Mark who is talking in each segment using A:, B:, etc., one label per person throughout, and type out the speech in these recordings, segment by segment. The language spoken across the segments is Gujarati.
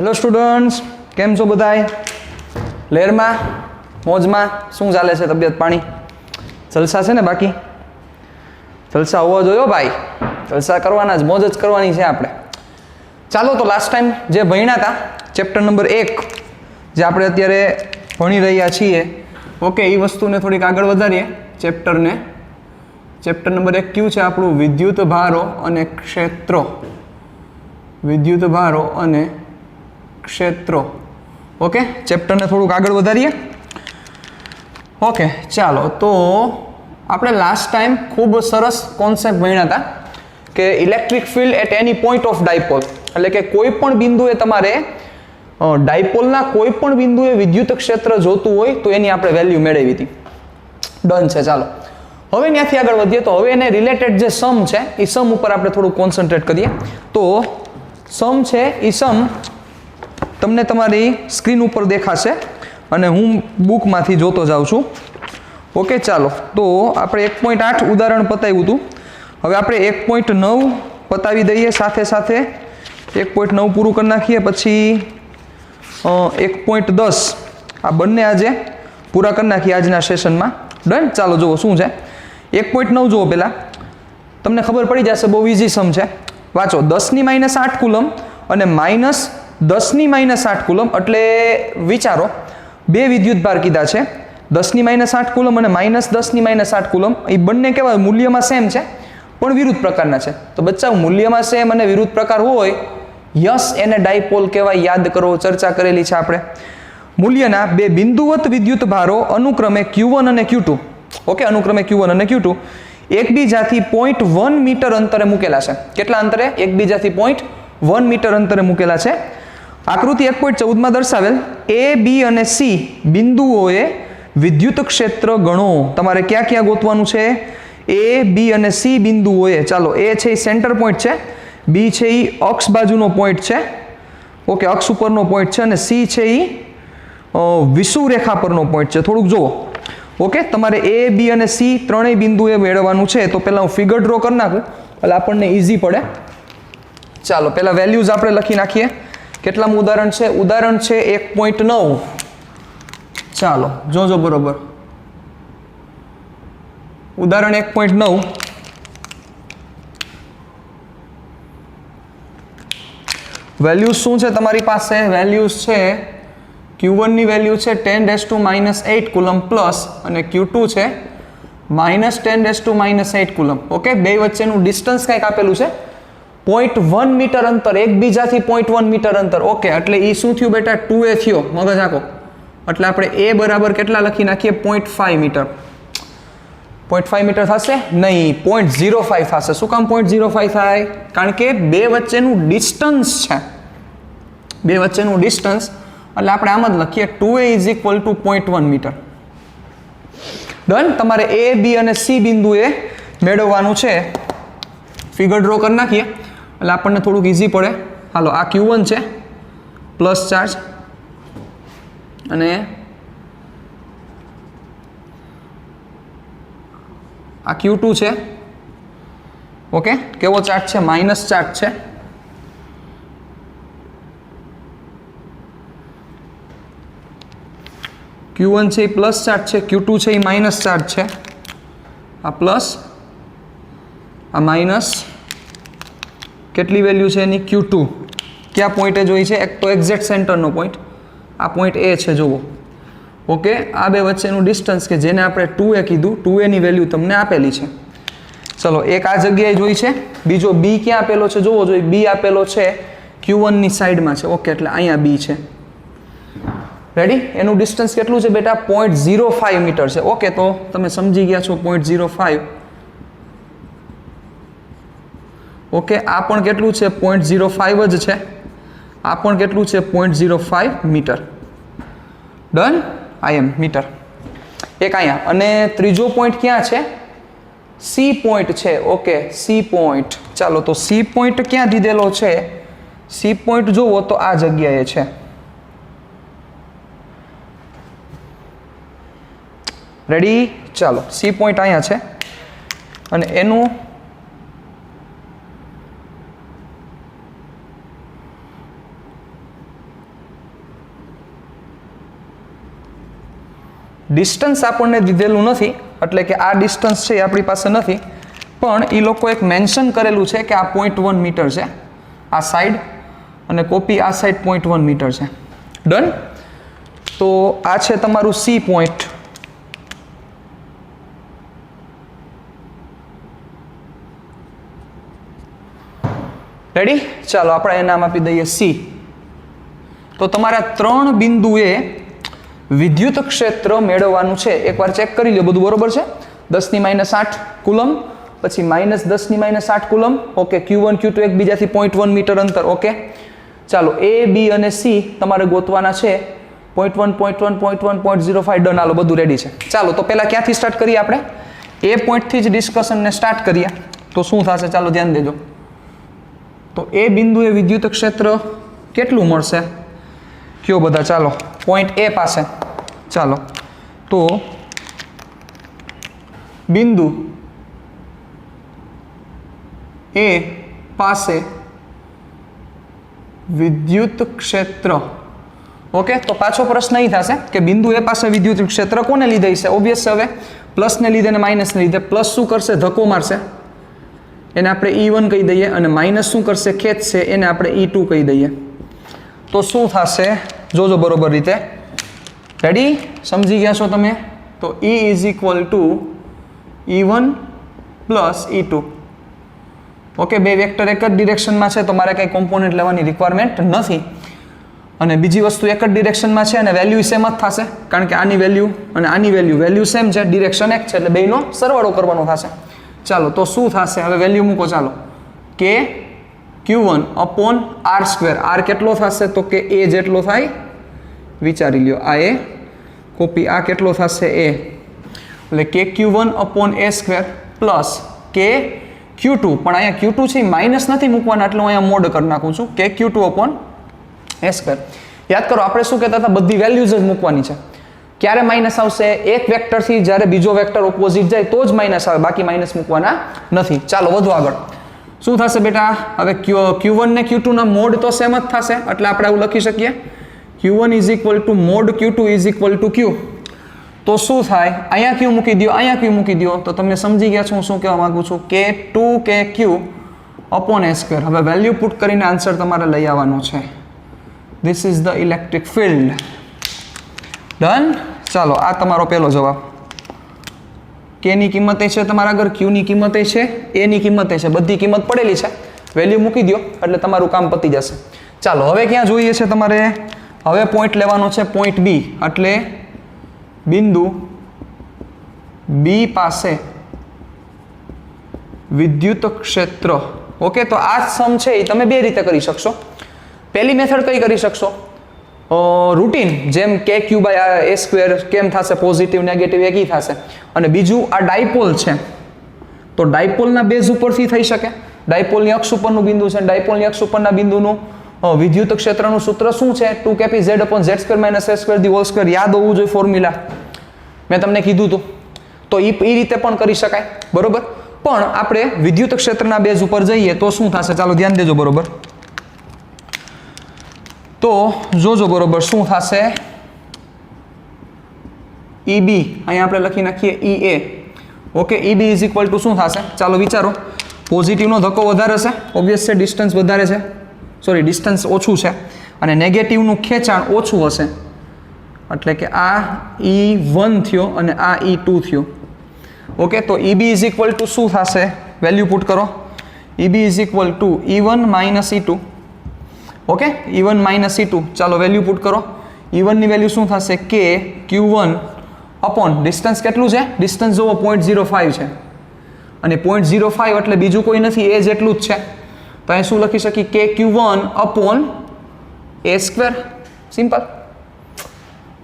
A: હેલો સ્ટુડન્ટ્સ, કેમ છો બધાય? લહેરમાં, મોજમાં, શું ચાલે છે? તબિયત પાણી જલસા છે ને? બાકી જલસા હોવા જોઈએ ભાઈ, જલસા કરવાના જ, મોજ જ કરવાની છે આપણે. ચાલો તો લાસ્ટ ટાઈમ જે ભણ્યા હતા ચેપ્ટર નંબર 1 જે આપણે અત્યારે ભણી રહ્યા છીએ, ઓકે, એ વસ્તુને થોડીક આગળ વધારીએ. ચેપ્ટર નંબર 1 કયું છે આપણું? વિદ્યુત ભારો અને ક્ષેત્રો. વિદ્યુત ભારો અને ક્ષેત્રો. ઓકે, ચેપ્ટરને થોડુંક આગળ વધારીએ. ઓકે, ચાલો તો આપણે લાસ્ટ ટાઈમ ખૂબ સરસ કોન્સેપ્ટ ભણ્યા હતા કે electric field at any point of dipole, એટલે કે કોઈ પણ બિંદુએ તમારે ડાયપોલના કોઈ પણ બિંદુએ વિદ્યુત ક્ષેત્ર જોતું હોય તો એની આપણે વેલ્યુ મેળવી હતી. ડન છે. ચાલો હવે ત્યાંથી આગળ વધીએ. તો હવે એને રિલેટેડ જે સમ છે એ સમ ઉપર આપણે થોડું કોન્સન્ટ્રેટ કરીએ. તો સમ છે એ સમ તમને તમારી સ્ક્રીન ઉપર દેખાશે અને હું બુકમાંથી જોતો જાઉં છું. ઓકે, ચાલો તો આપણે 1.8 ઉદાહરણ પતાવ્યું હતું. હવે આપણે 1.9 પતાવી દઈએ, સાથે સાથે 1.9 પૂરું કરી નાખીએ, પછી 1.10 આ બંને આજે પૂરા કરી નાખીએ આજના સેશનમાં. ડન. ચાલો જુઓ શું છે 1.9. જુઓ પહેલાં તમને ખબર પડી જશે, બહુ ઇઝી સમ છે. વાંચો, 10⁻8 કુલમ અને -10⁻8 કુલમ, એટલે વિચારો બે વિદ્યુત ભાર કીધા છે, 10⁻8 કુલમ અને -10⁻8 કુલમ. એ બંને કેવા મૂલ્યમાં સેમ છે પણ વિરુદ્ધ પ્રકારના છે. તો બચ્ચા, મૂલ્યમાં સેમ અને વિરુદ્ધ પ્રકાર હોય, યસ, એને ડાયપોલ કહેવાય. યાદ કરો, ચર્ચા કરેલી છે આપણે. મૂલ્યના બે બિંદુવત વિદ્યુત ભારો અનુક્રમે Q1 અને Q2, ઓકે, અનુક્રમે Q1 અને Q2 એકબીજાથી 0.1 મીટર અંતરે મૂકેલા છે. કેટલા અંતરે? એકબીજાથી 0.1 મીટર અંતરે મૂકેલા છે. આકૃતિ 1.14 માં દર્શાવેલ A, B અને C બિંદુઓએ વિદ્યુત ક્ષેત્ર ગણો. તમારે ક્યાં ક્યાં ગોતવાનું છે? A, B અને C બિંદુઓએ. ચાલો, A છે એ સેન્ટર પોઈન્ટ છે, B છે એ અક્ષ બાજુનો પોઈન્ટ છે, ઓકે, અક્ષ ઉપરનો પોઈન્ટ છે, અને C છે એ વિષુવરેખા પરનો પોઈન્ટ છે. થોડુંક જુઓ. ઓકે, તમારે A, B અને C ત્રણેય બિંદુએ મેળવવાનું છે. તો પહેલાં હું ફિગર ડ્રો કરી નાખું એટલે આપણને ઇઝી પડે. ચાલો પહેલાં વેલ્યુઝ આપણે લખી નાખીએ. કેટલામું ઉદાહરણ છે? ઉદાહરણ છે 1.9. ચાલો જોજો બરોબર. ઉદાહરણ 1.9. વેલ્યુઝ શું છે તમારી પાસે? વેલ્યુઝ છે Q1 ની વેલ્યુ છે 10⁻8 કુલમ પ્લસ, અને Q2 છે -10⁻8 કુલમ. ઓકે, બે વચ્ચેનું ડિસ્ટન્સ કંઈક આપેલું છે 0.1 મીટર અંતર, એકબીજાથી 0.1 મીટર અંતર. ઓકે, એટલે એ શું થયું બેટા? 2A થયો. મગજ આખો. એટલે આપણે A બરાબર કેટલા લખી નાખીએ? 0.5 મીટર. 0.5 મીટર થશે નહીં, 0.05 થશે. શું કામ 0.05 થાય? કારણ કે બે વચ્ચેનું ડિસ્ટન્સ છે, બે વચ્ચેનું ડિસ્ટન્સ. એટલે આપણે આમ જ લખીએ 2A = 0.1 મીટર. ડન. તમારે A, B અને C બિંદુએ મેળવવાનું છે. ફિગર ડ્રો કરી નાખીએ એટલે આપણને થોડુંક ઇઝી પડે. હાલો, આ Q1 છે પ્લસ ચાર્જ, અને આ Q2 છે. ઓકે, કેવો ચાર્જ છે? માઇનસ ચાર્જ છે. Q1 છે એ પ્લસ ચાર્જ છે, Q2 છે એ માઇનસ ચાર્જ છે. આ પ્લસ, આ માઇનસ. કેટલી વેલ્યુ છે એની? Q2. ક્યાં પોઈન્ટે જોઈ છે? એક તો એક્ઝેક્ટ સેન્ટરનો પોઈન્ટ, આ પોઈન્ટ A છે, જુઓ. ઓકે, આ બે વચ્ચેનું ડિસ્ટન્સ કે જેને આપણે 2A કીધું, 2A ની વેલ્યુ તમને આપેલી છે. ચલો, એક આ જગ્યાએ જોઈ છે, બીજો B ક્યાં આપેલો છે? જોવો જોઈએ. B આપેલો છે Q1 ની સાઈડમાં છે. ઓકે, એટલે અહીંયા B છે. રેડી? એનું ડિસ્ટન્સ કેટલું છે બેટા? 0.05 મીટર છે. ઓકે, તો તમે સમજી ગયા છો 0.05. ઓકે, આ પણ કેટલું છે? 0.05 જ છે. આ પણ કેટલું છે? 0.05 મીટર. ડન. મીટર. એક અહીંયા. અને ત્રીજો પોઈન્ટ ક્યાં છે? C પોઈન્ટ છે. Okay, C point. ચાલો, તો C પોઈન્ટ ક્યાં દીધેલો છે? C પોઈન્ટ જુઓ તો આ જગ્યાએ છે. રેડી? ચાલો, C પોઈન્ટ અહીંયા છે અને એનું ડિસ્ટન્સ આપણને દીધેલું નથી, એટલે કે આ ડિસ્ટન્સ છે એ આપણી પાસે નથી, પણ એ લોકો એક મેન્શન કરેલું છે કે આ 0.1 મીટર છે આ સાઈડ, અને કોપી આ સાઈડ 0.1 મીટર છે. ડન. તો આ છે તમારું સી પોઈન્ટ. રેડી? ચાલો આપણે એ નામ આપી દઈએ સી. તો તમારા 3 બિંદુએ વિદ્યુત ક્ષેત્ર મેળવવાનું છે. એકવાર ચેક કરી લો બધું બરોબર છે. 10⁻8 કુલમ, પછી -10⁻8 કુલમ. ઓકે. Q1 Q2 એકબીજાથી 0.1 મીટર અંતર. ઓકે. ચાલો A, B અને C તમારે ગોતવાના છે. 0.1 0.1 0.05. ડન. હાલો બધું રેડી છે. ચાલો તો પહેલા ક્યાંથી સ્ટાર્ટ કરીએ આપણે? એ પોઈન્ટથી જ ડિસ્કશનને સ્ટાર્ટ કરીએ. તો શું થશે ચાલો ધ્યાન દેજો. તો એ બિંદુએ વિદ્યુત ક્ષેત્ર કેટલું મળશે કયો બધા? ચાલો પોઈન્ટ એ પાસે. ચાલો તો બિંદુ એ પાસે વિદ્યુત ક્ષેત્ર. ઓકે. તો પાછો પ્રશ્ન અહીં થશે કે બિંદુ એ પાસે વિદ્યુત ક્ષેત્ર કોને લીધે છે? ઓબ્વિયસ હવે પ્લસને લીધે અને માઇનસને લીધે. પ્લસ શું કરશે? ધક્કો મારશે, એને આપણે E1 કહી દઈએ, અને માઇનસ શું કરશે? ખેંચશે, એને આપણે E2 કહી દઈએ. તો શું થશે જોજો બરોબર રીતે. રેડી? સમજી ગયા છો તમે? તો E is equal to E1 plus E2. Okay. બે વેક્ટર એક જ ડિરેક્શનમાં છે તો મારે કંઈ કોમ્પોનન્ટ લેવાની રિક્વાયરમેન્ટ નથી. અને બીજી વસ્તુ એક જ ડિરેક્શનમાં છે અને વેલ્યુ સેમ જ થશે, કારણ કે આની વેલ્યુ અને આની વેલ્યુ સેમ છે, ડિરેક્શન એક છે, એટલે બેયનો સરવાળો કરવાનો થશે. ચાલો તો શું થશે? હવે વેલ્યુ મૂકો. ચાલો કે Q1 અપોન R². R કેટલો થશે? તો કે A જેટલો થાય. વિચારી લ્યો. આ A કોપી આ કેટલો થશે? A. એટલે કે Q1 અપોન A² પ્લસ કે Q2. પણ અહીંયા Q2 છે માઇનસ નથી મૂકવાના, એટલે હું અહીંયા મોડ કરી નાખું છું કે Q2 અપોન A². યાદ કરો આપણે શું કહેતા હતા? બધી વેલ્યુઝ જ મૂકવાની છે. ક્યારે માઇનસ આવશે? એક વેક્ટરથી જ્યારે બીજો વેક્ટર ઓપોઝિટ જાય તો જ માઇનસ આવે, બાકી માઇનસ મૂકવાના નથી. ચાલો વધુ આગળ. શું થશે બેટા? હવે Q1 ને Q2 ના મોડ તો સેમ જ થશે, એટલે આપણે આવું લખી શકીએ Q1 is equal two mode Q2 is equal two Q. તો શું થાય? અહીંયા Q મૂકી દો, અહીંયા Q મૂકી દો, તો તમને સમજી ગયા છો હું શું કહેવા માંગુ છું કે 2KQ અપોન A². હવે વેલ્યુ પુટ કરીને આન્સર તમારે લઈ આવવાનો છે. This is the electric field. Done. ચાલો આ તમારો પહેલો જવાબ. K ની કિંમત છે તમારા આગળ, Q ની કિંમત છે, A ની કિંમત છે, બધી કિંમત પડેલી છે. વેલ્યુ મૂકી દો એટલે તમારું કામ પતી જશે. ચાલો હવે ક્યાં જોઈએ છે તમારે? હવે પોઈન્ટ લેવાનો છે પોઈન્ટ B. એટલે બિંદુ B પાસે વિદ્યુત ક્ષેત્ર. ઓકે. તો આ સમ છે એ તમે બે રીતે કરી શકશો. પહેલી મેથડ કઈ કરી શકશો? રૂટીન, જેમ KQ/A² કેમ થશે? પોઝિટિવ નેગેટિવ એકી થશે. અને બીજું આ ડાયપોલ છે, તો ડાયપોલના બેઝ ઉપરથી થઈ શકે. ડાયપોલની અક્ષ ઉપરનું બિંદુ છે, ડાયપોલની અક્ષ ઉપરના બિંદુનું વિદ્યુત ક્ષેત્રનું સૂત્ર શું છે? 2kpz/z² - a²² યાદ હોવું જોઈએ ફોર્મ્યુલા. મેં તમને કીધું હતું. તો એ રીતે પણ કરી શકાય. બરોબર. પણ આપણે વિદ્યુત ક્ષેત્રના બેઝ ઉપર જઈએ તો શું થશે? ચાલો ધ્યાન દેજો બરોબર. તો જોજો બરોબર શું થશે. EB અહીંયા આપણે લખી નાખીએ EA. Okay. EB is equal two શું થશે? ચાલો વિચારો. પોઝિટિવનો ધક્કો વધારે છે, ઓબ્વિયસ છે, ડિસ્ટન્સ વધારે છે, સોરી ડિસ્ટન્સ ઓછું છે, અને નેગેટિવનું ખેંચાણ ઓછું હશે, એટલે કે આ E1 થયો અને આ E2 થયો. ઓકે. તો EB ઇઝ ઇક્વલ ટુ શું થશે? વેલ્યુ પુટ કરો. EB is equal to E1 minus E2. Okay. E1 minus E2. ચાલો વેલ્યુ પુટ કરો. E1 ની વેલ્યુ શું થશે? કે Q1 અપોન ડિસ્ટન્સ કેટલું છે? ડિસ્ટન્સ જોવો 0.05 છે, અને 0.05 એટલે બીજું કોઈ નથી, એ જેટલું જ છે. તો અહીં શું લખી શકીએ? કે Q1 upon A². Simple.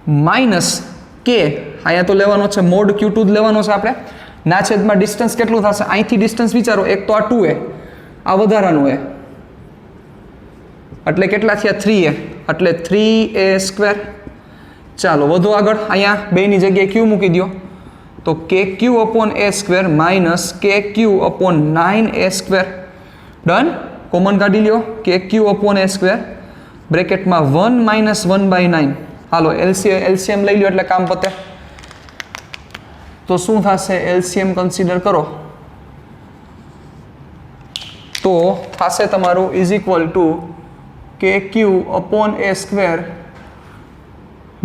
A: Minus કે અહીંયા તો લેવાનો છે મોડ Q2 જ લેવાનો છે આપણે. ના છેદમાં ડિસ્ટન્સ કેટલું થશે? અહીંથી ડિસ્ટન્સ વિચારો, એક તો આ 2A, આ વધારાનું A, એટલે કેટલા થયા? 3A, એટલે 3A². ચાલો વધુ આગળ. અહીંયા બેની જગ્યાએ Q મૂકી દો, તો KQ upon A² minus KQ upon 9A². Done. Common કાઢી લ્યો. KQ upon A², બ્રેકેટમાં 1 - 1/9. હાલો એલસીએમ લઈ લ્યો એટલે કામ પતે. તો શું થશે એલસીએમ કન્સિડર કરો તો થશે તમારું ઇઝ ઇક્વલ ટુ કે ક્યુ અપોન એ સ્ક્વેર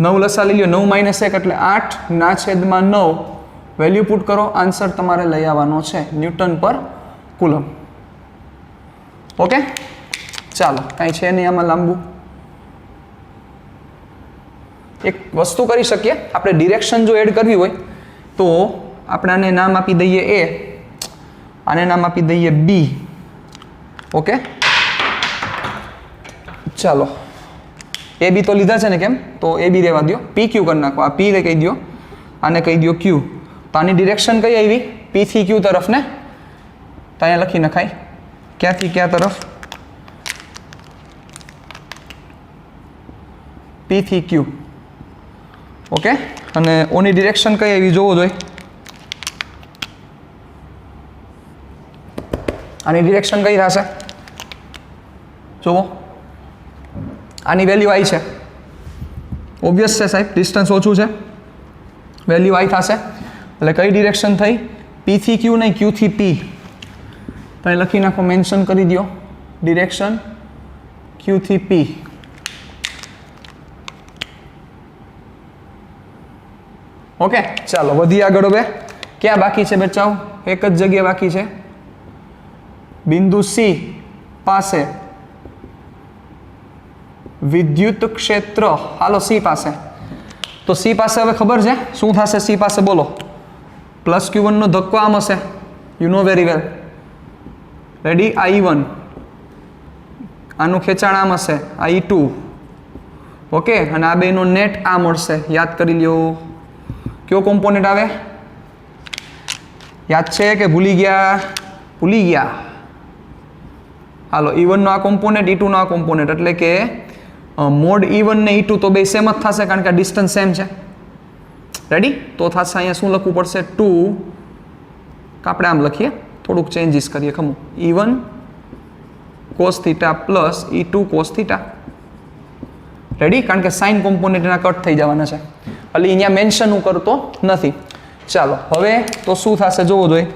A: 9 લસા લઈ લો 9 માઇનસ 1 એટલે 8 ના છેદમાં 9 વેલ્યુ પુટ કરો આન્સર તમારે લઈ આવવાનો છે ન્યૂટન પર કુલમ ઓકે ચાલો કાંઈ છે નહીં આમાં લાંબુ એક વસ્તુ કરી શકીએ આપણે ડિરેક્શન જો એડ કરવી હોય તો આપણે આને નામ આપી દઈએ એ આને નામ આપી દઈએ બી ઓકે ચાલો એ બી તો લીધા છે ને કેમ તો એ બી રહેવા દો પી ક્યુ કરી નાખો આ પી કહી દો આને કહી દો ક્યુ તો આની ડિરેક્શન કઈ આવી પી થી ક્યુ તરફ ને તો અહીંયા લખી નખાય ક્યાંથી ક્યાં તરફ પી થી ક્યુ ઓકે અને ઓની ડિરેક્શન કઈ આવી જોવો જોઈએ આની ડિરેક્શન કઈ થશે જુઓ આની વેલ્યુ આઈ છે ઓબ્વિયસ છે સાહેબ ડિસ્ટન્સ ઓછું છે વેલ્યુ આઈ થશે એટલે કઈ ડિરેક્શન થઈ પી થી ક્યુ નહીં ક્યુ થી પી તો એ લખી નાખો મેન્શન કરી દો ડિરેક્શન ક્યુ થી પી ઓકે ચાલો વધી આગળ હવે ક્યાં બાકી છે બચાવ એક જ જગ્યા બાકી છે બિંદુ સી પાસે વિદ્યુત ક્ષેત્ર હાલો સી પાસે તો સી પાસે હવે ખબર છે શું થશે સી પાસે બોલો પ્લસ Q1 નો ધક્કો આમ હશે you know very well ready I1 આનું ખેંચાણ આમ હશે I2 ઓકે અને આ બેનો નેટ આ મળશે યાદ કરી લ્યો કયો કોમ્પોનેન્ટ આવે યાદ છે કે ભૂલી ગયા હાલો E1 નો આ કોમ્પોનેન્ટ E2 નો આ કોમ્પોનેન્ટ એટલે કે મોડ E1 ને E2 તો બે સેમ જ થશે કારણ કે આ ડિસ્ટન્સ સેમ છે રેડી તો થશે અહીંયા શું લખવું પડશે 2 આપણે આમ લખીએ થોડુંક ચેન્જીસ કરીએ ખમું E1 cos θ plus E2 cos θ ready કારણ કે સાઇન કોમ્પોનેન્ટ એના કટ થઈ જવાના છે એટલે અહીંયા મેન્શન હું કરતો નથી ચાલો હવે તો શું થશે જોવો જોઈએ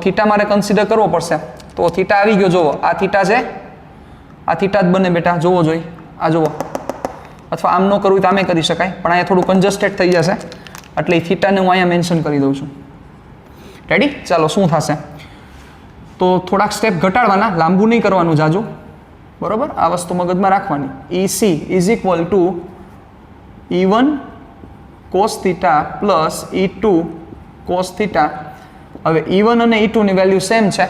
A: થીટા મારે કન્સિડર કરવો પડશે તો થીટા આવી ગયો જોવો આ થીટા છે આ થીટા જ બને બેટા જોવો જોઈએ આ જોવો અથવા આમ ન કરવું તો આમે કરી શકાય પણ અહીંયા થોડું કન્જસ્ટેડ થઈ જશે એટલે એ થીટાને હું અહીંયા મેન્શન કરી દઉં છું રેડી ચાલો શું થશે તો થોડાક સ્ટેપ ઘટાડવાના લાંબુ નહીં કરવાનું જાજુ બરોબર આ વસ્તુ મગજમાં રાખવાની EC is equal to E1 cos θ plus E2 cos θ હવે E1 અને E2 ની વેલ્યુ સેમ છે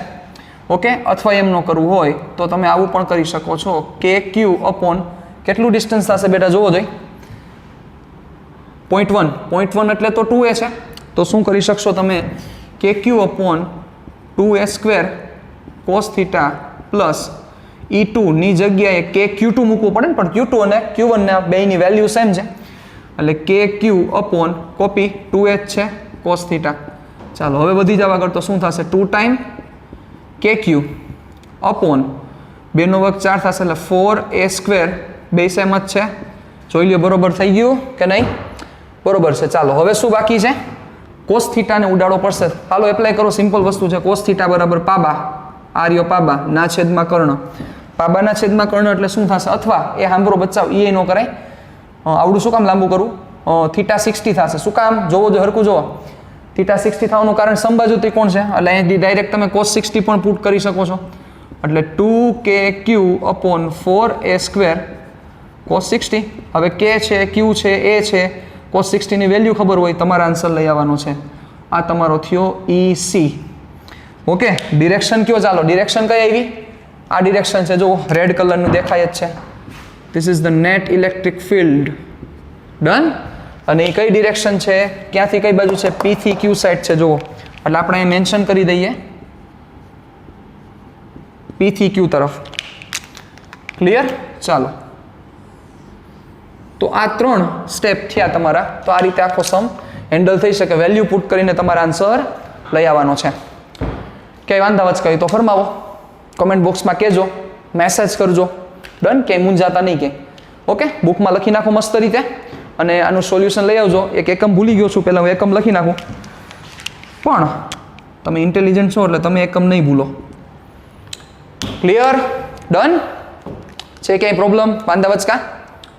A: ઓકે અથવા એમ ન કરવું હોય તો તમે આવું પણ કરી શકો છો કે ક્યુ અપોન કેટલું ડિસ્ટન્સ થશે બેટા જોવો જોઈએ 0.1 એટલે તો 2a છે તો શું કરી શકશો તમે કે Q upon 2a square cos θ plus E2 ની જગ્યાએ કે Q2 મૂકવું પડે ને પણ Q2 અને Q1 ના બેની વેલ્યુ સેમ છે એટલે કે ક્યુ અપોન કોપી 2h છે cos θ ચાલો હવે વધી જવા આગળ તો શું થશે 2 ટાઈમ કે ક્યુ અપોન 2 નો વર્ગ 4 થશે એટલે 4a સ્ક્વેર બે સેમ જ છે જોઈ લ્યો બરોબર થઈ ગયું કે નહીં બરોબર છે ચાલો હવે શું બાકી છે cos θ ને ઉડાડો પડશે હાલો એપ્લાય કરો સિમ્પલ વસ્તુ છે cos θ બરાબર પાબા આર્યો પાબા ના છેદમાં કર્ણ પાબાના છેદમાં કર્ણ એટલે શું થશે અથવા એ સાંભળો બચાવ એ ન કરાય આવડું શું કામ લાંબુ કરું θ 60 થશે શું કામ જોવો જો હરકું જોવો θ 60 થવાનું કારણ સમબાજુ ત્રિકોણ છે એટલે અહીંથી ડાયરેક્ટ તમે cos 60 પણ પુટ કરી શકો છો એટલે 2kq upon 4a square cos 60 હવે k છે q છે a છે cos 60 ની વેલ્યુ ખબર હોય તમારા આન્સર લઈ આવવાનો છે આ તમારો થયો EC ઓકે ડિરેક્શન કયો ચાલો ડિરેક્શન કઈ આવી આ ડિરેક્શન છે જો રેડ કલરનું દેખાય જ છે this is the net electric field done અને એ કઈ ડિરેક્શન છે ક્યાંથી કઈ બાજુ છે P થી Q સાઈડ છે જુઓ એટલે આપણે અહીં મેન્શન કરી દઈએ P થી Q તરફ ક્લિયર ચાલો તો આ 3 સ્ટેપ થયા તમારા તો આ રીતે આખો સમ હેન્ડલ થઈ શકે વેલ્યુ પુટ કરીને તમારા આન્સર લઈ આવવાનો છે ક્યાંય વાંધા વચકાય તો ફરમાવો કમેન્ટ બોક્સમાં કહેજો મેસેજ કરજો ડન કે મૂંઝાતા નહીં કે ઓકે બુકમાં લખી નાખો મસ્ત રીતે અને આનું સોલ્યુશન લઈ આવજો. એક એકમ ભૂલી ગયો છું, પહેલાં હું એકમ લખી નાખું. પણ તમે ઇન્ટેલિજન્ટ છો એટલે તમે એકમ નહીં ભૂલો. ક્લિયર? ડન? છે ક્યાંય પ્રોબ્લેમ? વાંધા વચકા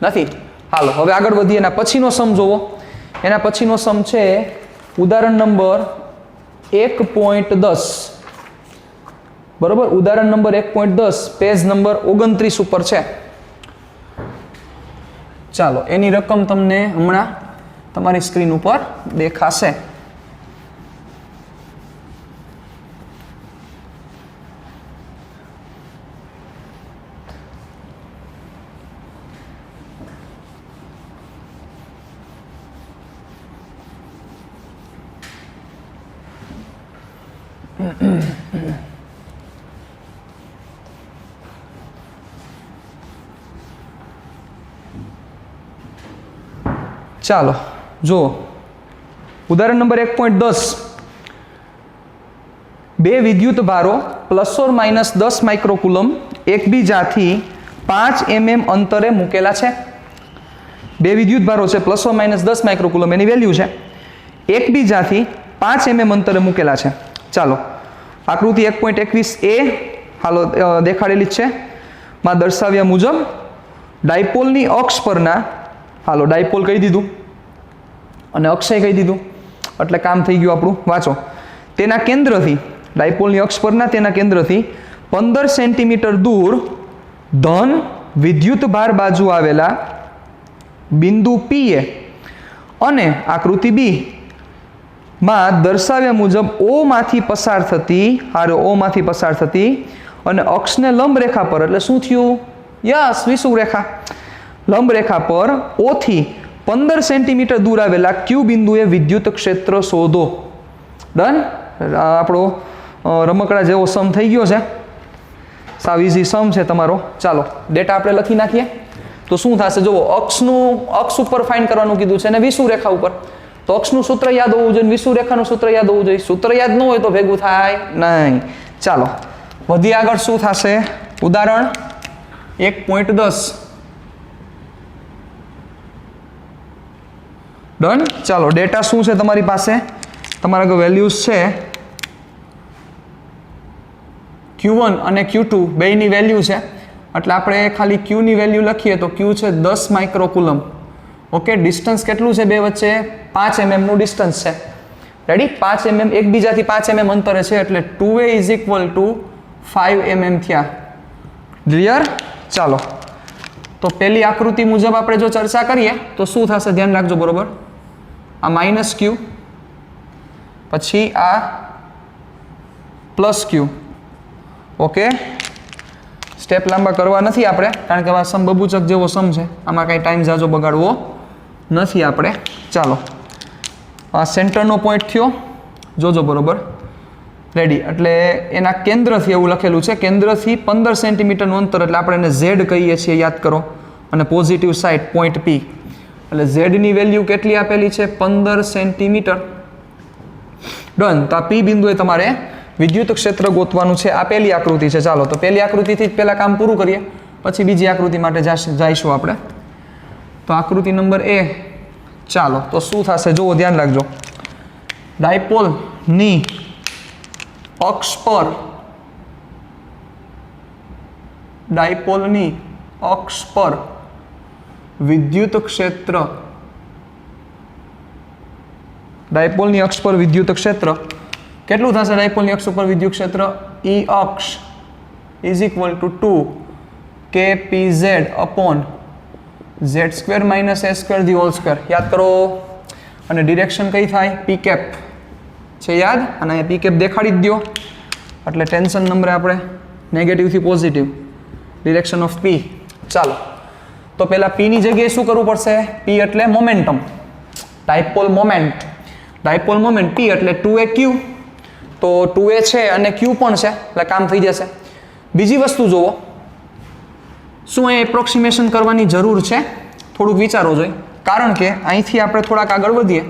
A: નથી? હાલો હવે આગળ વધીએ. એના પછીનો સમ જોવો. એના પછીનો સમ છે ઉદાહરણ નંબર 1.10. બરોબર, ઉદાહરણ નંબર 1.10 પેજ નંબર 29 ઉપર છે. ચાલો એની રકમ તમને હમણાં તમારી સ્ક્રીન ઉપર દેખાશે. ચાલો જુઓ ઉદાહરણ નંબર 1.10. બે વિદ્યુત ભારો ±10 માઇક્રોકુલમ એકબીજાથી 5 mm અંતરે મૂકેલા છે. બે વિદ્યુત ભારો છે ±10 માઇક્રોકુલમ, એની વેલ્યુ છે. એકબીજાથી 5 mm અંતરે મૂકેલા છે. ચાલો આકૃતિ 1.21a હાલો દેખાડેલી જ છે. માં દર્શાવ્યા મુજબ ડાયપોલની અક્ષ પરના, હાલો ડાયપોલ કહી દીધું અને અક્ષય કહી દીધું એટલે કામ થઈ ગયું આપણું. વાંચો. તેના કેન્દ્રથી, ડાયપોલની અક્ષ પરના તેના કેન્દ્રથી 15 સેન્ટીમીટર દૂર ધન વિદ્યુત ભાર બાજુ આવેલા બિંદુ P એ અને આકૃતિ B માં દર્શાવ્યા મુજબ O માંથી પસાર થતી અને અક્ષને લંબ રેખા પર, એટલે શું થયું? યસ, વિષુવૃત્ત રેખા. લંબ રેખા પર O થી 15 સેન્ટીમીટર દૂર આવેલા Q બિંદુએ વિદ્યુત ક્ષેત્ર શોધો. ડન? આપણો રમકડા જેવો સમ થઈ ગયો છે. સાવ ઇઝી સમ છે તમારો. ચાલો ડેટા આપણે લખી નાખીએ તો શું થશે જુઓ. અક્ષ ઉપર ફાઇન્ડ કરવાનું કીધું છે અને વિષુવૃત્ત રેખા ઉપર. તો અક્ષનું સૂત્ર યાદ હોવું જોઈએ, વિષુવૃત્ત રેખાનું સૂત્ર યાદ હોવું જોઈએ. સૂત્ર યાદ ન હોય તો ભેગું થાય નહીં. ચાલો વધી આગળ શું થશે? ઉદાહરણ 1.10. ડન? ચાલો ડેટા શું છે તમારી પાસે? તમારા આગળ વેલ્યુઝ છે Q1 અને Q2 બેયની વેલ્યુ છે. એટલે આપણે ખાલી Q ની વેલ્યુ લખીએ તો Q છે 10 માઇક્રોકુલમ. ઓકે, ડિસ્ટન્સ કેટલું છે બે વચ્ચે? 5 mm નું ડિસ્ટન્સ છે. રેડી? 5 mm એકબીજાથી 5 mm અંતરે છે એટલે 2a = 5 mm થયા. ક્લિયર? ચાલો તો પહેલી આકૃતિ મુજબ આપણે જો ચર્ચા કરીએ તો શું થશે ધ્યાન રાખજો. બરોબર, આ -q પછી આ +q. ઓકે, સ્ટેપ લાંબા કરવા નથી આપણે કારણ કે આ સમ બબૂચક જેવો સમ છે, આમાં કાંઈ ટાઈમ જાજો બગાડવો નથી આપણે. ચાલો આ સેન્ટરનો પોઈન્ટ થયો, જોજો. બરોબર, રેડી? એટલે એના કેન્દ્રથી એવું લખેલું છે, કેન્દ્રથી 15 સેન્ટીમીટરનું અંતર, એટલે આપણે એને Z કહીએ છીએ, યાદ કરો. અને પોઝિટિવ સાઈડ પોઈન્ટ P, એટલે Z ની વેલ્યુ કેટલી આપેલી છે? 15 સેન્ટીમીટર. ડન? તો આ P બિંદુએ તમારે વિદ્યુત ક્ષેત્ર ગોતવાનું છે. આ પહેલી આકૃતિ છે. ચાલો તો પહેલી આકૃતિથી જ પહેલાં કામ પૂરું કરીએ, પછી બીજી આકૃતિ માટે જઈશું આપણે. તો આકૃતિ નંબર A. ચાલો તો શું થશે જુઓ, ધ્યાન રાખજો. ડાયપોલની અક્ષ પર, ડાયપોલની અક્ષ પર વિદ્યુત ક્ષેત્ર, ડાયપોલની અક્ષ પર વિદ્યુત ક્ષેત્ર કેટલું થશે? ડાયપોલની અક્ષ ઉપર વિદ્યુત ક્ષેત્ર E અક્ષ = 2 kpz upon z² - a²² યાદ કરો. અને ડિરેક્શન કઈ થાય? p કેપ છે યાદ. અને અહીંયા p કેપ દેખાડી જ દો એટલે ટેન્શન નંબરે આપણે નેગેટિવથી પોઝિટિવ, ડિરેક્શન ઓફ p. ચાલો તો પહેલા p ની જગ્યાએ શું કરવું પડશે? p એટલે momentum, dipole moment. Dipole moment p એટલે 2aq. તો 2a છે અને q પણ છે એટલે કામ થઈ જશે. બીજી વસ્તુ જુઓ, શું એ એપ્રોક્સિમેશન કરવાની જરૂર છે? થોડુંક વિચારો જોઈએ, કારણ કે અહીંથી આપણે થોડાક આગળ વધીએ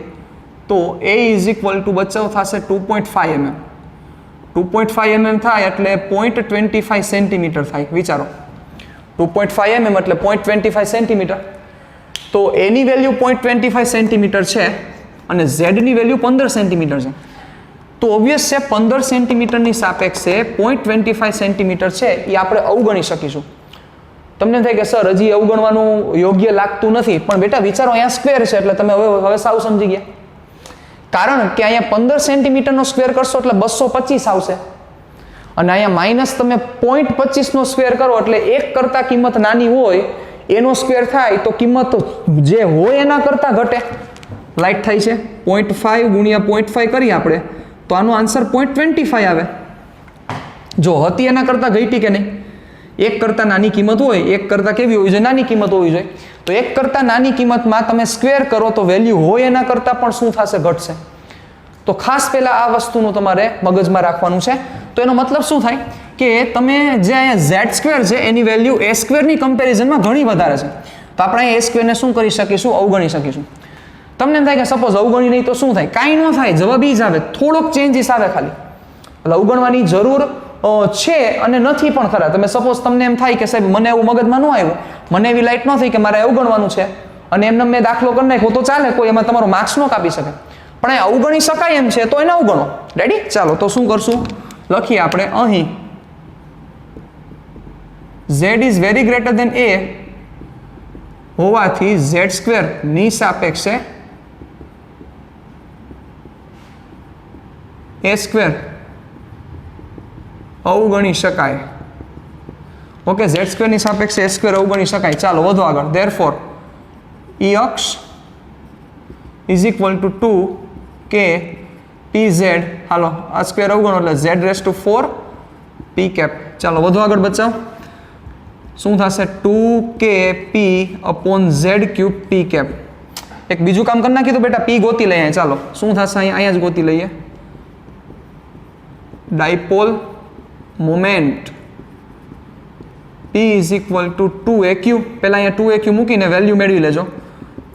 A: તો a = બચાવ થશે 2.5 mm. 2.5 mm થાય એટલે 0.25 સેન્ટીમીટર થાય. વિચારો, 2.5 mm એટલે 0.25 સેન્ટીમીટર. તો એની વેલ્યુ 0.25 સેન્ટીમીટર છે અને ઝેડની વેલ્યુ 15 સેન્ટીમીટર છે, તો ઓબ્વિયસ છે 15 સેન્ટીમીટરની સાપેક્ષે 0.25 સેન્ટીમીટર છે એ આપણે અવગણી શકીશું. તમને થાય કે સર હજી અવગણવાનું યોગ્ય લાગતું નથી, પણ બેટા વિચારો અહીંયા સ્ક્વેર છે એટલે તમે હવે સાવ સમજી ગયા. કારણ કે અહીંયા 15 સેન્ટીમીટરનો સ્ક્વેર કરશો એટલે 225 આવશે અને અહીંયા માઇનસ તમે 0.25નો સ્ક્વેર કરો એટલે એક કરતાં કિંમત નાની હોય એનો સ્ક્વેર થાય તો કિંમત જે હોય એના કરતાં ઘટે. લાઈટ થાય છે 0.5 ગુણ્યા 0.5 કરીએ આપણે તો આનો આન્સર 0.25 આવે. જો હતી એના કરતાં ઘટી કે નહીં? એક કરતાં નાની કિંમત હોય, એક કરતાં કેવી હોવી જોઈએ? નાની કિંમત હોવી જોઈએ. તો એક કરતાં નાની કિંમતમાં તમે સ્ક્વેર કરો તો વેલ્યુ હોય એના કરતાં પણ શું થશે? ઘટશે. તો ખાસ પહેલાં આ વસ્તુનું તમારે મગજમાં રાખવાનું છે. તો એનો મતલબ શું થાય કે તમે જે અહીંયા ઝેડ સ્ક્વેર છે એની વેલ્યુ એ સ્ક્વેરની કમ્પેરિઝનમાં ઘણી વધારે છે, તો આપણે અહીંયા એ સ્ક્વેરને શું કરી શકીશું? અવગણી શકીશું. તમને એમ થાય કે સપોઝ અવગણી નહીં તો શું થાય? કાંઈ ન થાય, જવાબ ઈ જ આવે, થોડોક ચેન્જીસ આવે ખાલી. એટલે અવગણવાની જરૂર છે અને નથી પણ ખરા. તમે સપોઝ તમને એમ થાય કે સાહેબ મને એવું મગજમાં ન આવ્યું, મને એવી લાઈટ ન થઈ કે મારે અવગણવાનું છે અને એમને મેં દાખલો કરી નાખ્યો તો ચાલે, કોઈ એમાં તમારો માર્ક્સ ન કાપી શકે. પણ એ અવગણી શકાય એમ છે તો એને અવગણો. રેડી? ચાલો તો શું કરશું? લખીએ આપણે અહીં z is very greater than a હોવાથી z સ્ક્વેર ની સાપેક્ષે a સ્ક્વેર અવગણી શકાય. ઓકે, z સ્ક્વેર ની સાપેક્ષે a સ્ક્વેર અવગણી શકાય. ચાલો વધો આગળ. ધેરફોર e અક્ષ is equal to 2k pz. હાલો આ સ્ક્વેર અવગણો એટલે z raise to 4 p cap. ચાલો વધો આગળ બચાવ. શું થશે? 2k p upon z cube p cap. એક બીજું કામ કરી નાખી તો બેટા p ગોતી લઈએ. ચાલો શું થશે? અહીંયા જ ગોતી લઈએ. Dipole moment p is equal two 2aq. પહેલા અહીંયા 2aq મૂકીને વેલ્યુ મેળવી લેજો.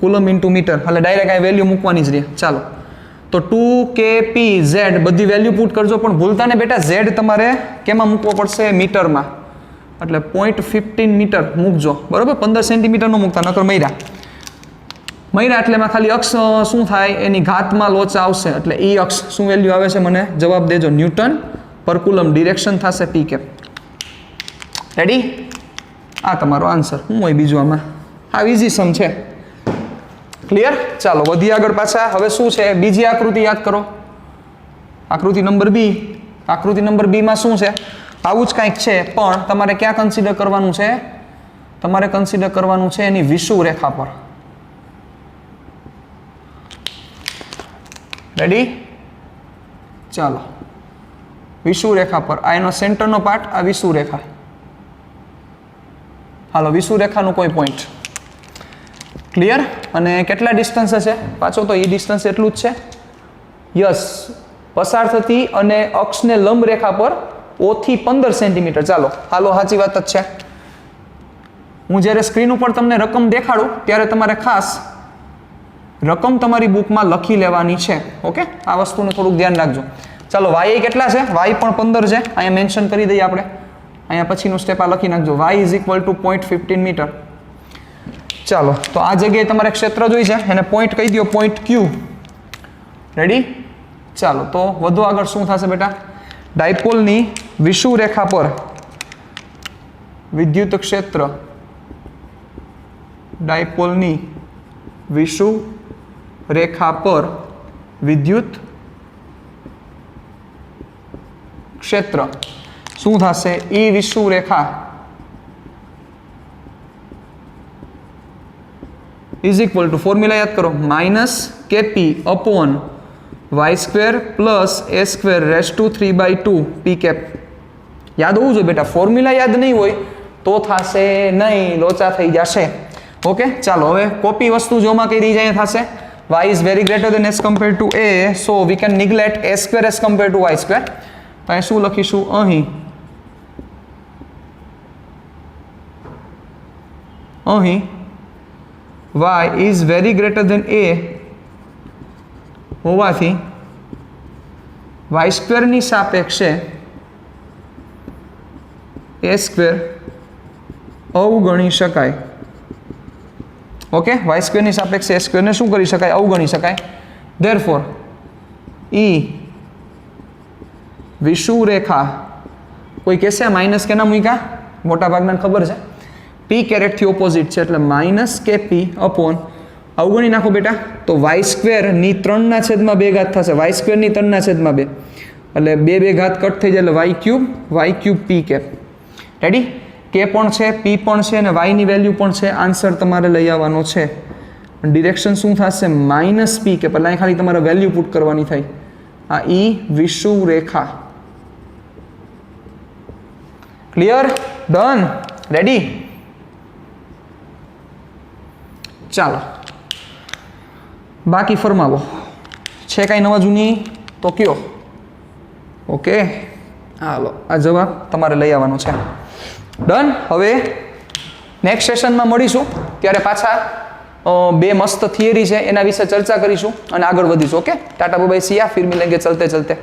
A: કુલમ ઇન્ટુ મીટર, એટલે ડાયરેક્ટ આ વેલ્યુ મૂકવાની જ રહે. ચાલો તો 2kpz બધી વેલ્યુ પુટ કરજો, પણ ભૂલતા ને બેટા z તમારે કેમાં મૂકવો પડશે? મીટરમાં. એટલે 0.15 મીટર મૂકજો, બરોબર? 15 સેન્ટીમીટર નો મૂકતા, નકર મૈરા એટલે એમાં ખાલી અક્ષ શું થાય? એની ઘાતમાં લોચા આવશે. એટલે એ અક્ષ શું વેલ્યુ આવે છે મને જવાબ દેજો. ન્યૂટન પર કુલમ ડિરેક્શન થશે p કેપ. રેડી? આ તમારો આન્સર. શું હોય બીજું આમાં? આ ઇઝી સમ છે. ક્લિયર? ચાલો વધી આગળ પાછા. હવે શું છે? બીજી આકૃતિ યાદ કરો. આકૃતિ નંબર બી. આકૃતિ નંબર બી માં શું છે? આવું જ કંઈક છે, પણ તમારે ક્યાં કન્સિડર કરવાનું છે? તમારે કન્સિડર કરવાનું છે એની વિષુવ રેખા પર. રેડી? ચાલો વિષુવ રેખા પર. આ એનો સેન્ટરનો પાર્ટ, આ વિષુવ રેખા. હાલો વિષુવ રેખાનું કોઈ પોઈન્ટ. ક્લિયર? અને કેટલા ડિસ્ટન્સ છે પાછો? તો એ ડિસ્ટન્સ એટલું જ છે. યસ, પસાર થતી અને અક્ષને લંબ રેખા પર O થી 15 સેન્ટીમીટર. ચાલો હાલો સાચી વાત જ છે. હું જ્યારે સ્ક્રીન ઉપર તમને રકમ દેખાડું ત્યારે તમારે ખાસ રકમ તમારી બુકમાં લખી લેવાની છે. ઓકે, આ વસ્તુનું થોડુંક ધ્યાન રાખજો. ચાલો y કેટલા છે? y પણ 15 છે. અહીંયા મેન્શન કરી દઈએ આપણે. અહીંયા પછીનું સ્ટેપ આ લખી નાખજો. y is equal to 0.15 metre. ચાલો તો આ જગ્યાએ તમારે ક્ષેત્ર જોઈ છે, એને પોઈન્ટ કહી દો, પોઈન્ટ Q. રેડી? ચાલો તો વધુ આગળ શું થશે બેટા? ડાયપોલની વિષુવ રેખા પર વિદ્યુત ક્ષેત્ર. ડાયપોલની વિષુવ રેખા પર વિદ્યુત ક્ષેત્ર શું થશે? E વિષુવ રેખા ઇઝ ઇક્વલ ટુ, ફોર્મ્યુલા યાદ કરો, minus KP upon y square plus a square raise to 3/2 p cap. યાદ હોવું જોઈએ બેટા. ફોર્મ્યુલા યાદ નહીં હોય તો થશે નહીં, લોચા થઈ જશે. ઓકે, ચાલો હવે કોપી વસ્તુ જોમાં કઈ રહી જાય થશે. y is very greater than as compared to a, so we can neglect a square as compared to y square. તો અહીં શું લખીશું? અહીં y is very greater than a હોવાથી y સ્ક્વેરની સાપેક્ષે a સ્ક્વેર અવગણી શકાય. ઓકે વાય સ્ક્વેરની સાપેક્ષે એ સ્ક્વેરને શું કરી શકાય? અવગણી શકાય. ધેરફોર ઈ વિષુવરેખા, કોઈ કહેશે માઇનસ કેના મૂક્યા? મોટા ભાગના ખબર છે પી કેરેટથી ઓપોઝિટ છે એટલે માઇનસ કે પી અપોન અવગણી નાખો બેટા તો વાય સ્ક્વેરની 3/2 ઘાત થશે. વાય સ્ક્વેરની 3/2 એટલે 2 ઘાત કટ થઈ જાય એટલે y cube p cap. Ready? કે પણ છે, પી પણ છે અને વાયની વેલ્યુ પણ છે. આન્સર તમારે લઈ આવવાનો છે. ડિરેક્શન શું થશે? Minus p cap. એટલે અહીં ખાલી તમારે વેલ્યુ પુટ કરવાની થાય. આ ઈ વિષુવરેખા. ક્લિયર? ડન? રેડી? ચાલો બાકી ફરમાવો. છે કાંઈ નવા જૂની તો કયો. ઓકે હાલો આ જવાબ તમારે લઈ આવવાનો છે. ડન? હવે નેક્સ્ટ સેશનમાં મળીશું ત્યારે પાછા 2 મસ્ત થિયરી છે એના વિશે ચર્ચા કરીશું અને આગળ વધીશું. ઓકે ટાટા બાય બાય સિયા, ફિર મિલેંગે ચલતે ચલતે.